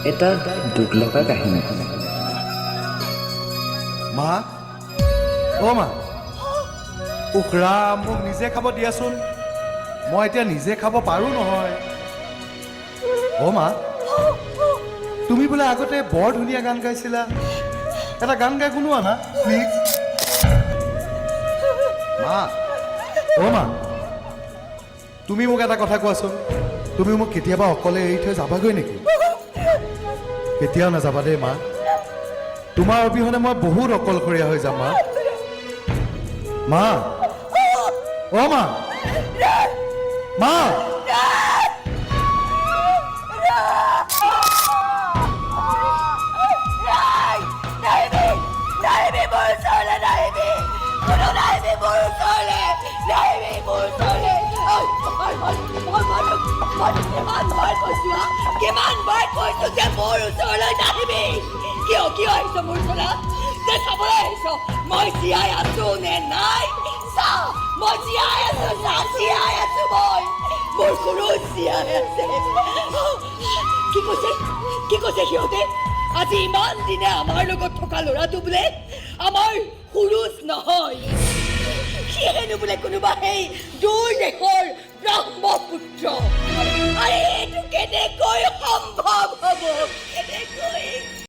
এটা দুখ লগা কাহিনী। মা অ' মা উখৰা মোক নিজে খাব দিয়াচোন, মই এতিয়া নিজে খাব পাৰোঁ নহয়। অ' মা তুমি বোলে আগতে বৰ ধুনীয়া গান গাইছিলা, এটা গান গাই শুনোৱা না প্লিজ। মা অ' মা তুমি মোক এটা কথা কোৱাচোন, তুমি মোক কেতিয়াবা অকলে এৰি থৈ যাবাগৈ নেকি? কেতিয়াও নাযাবা দেই মা, তোমাৰ অবিহনে মই বহুত অকলশৰীয়া হৈ যাম মা। মা অ' মা মা কিমান বাৰ কৈছো যে মোৰ ওচৰলৈ নাহিবি। কিয় কিয় আহিছ মোৰ ওচৰলৈ? যে চাবলৈ আহিছ মই জীয়াই আছো নে নাই? চা মই জীয়াই আছো, চা জীয়াই আছো, মই মোৰ কোনো জীয়াই আছে। কি কৈছে সিহঁতে? আজি ইমান দিনে আমাৰ লগত থকা ল'ৰাটো বোলে আমাৰ সুৰুজ নহয়, সি হেনো বোলে কোনোবা সেই দূৰ দেশৰ ব্ৰহ্মপুত্ৰ। আৰে এইটো কেনেকৈ সম্ভৱ হ'ব? কেনেকৈ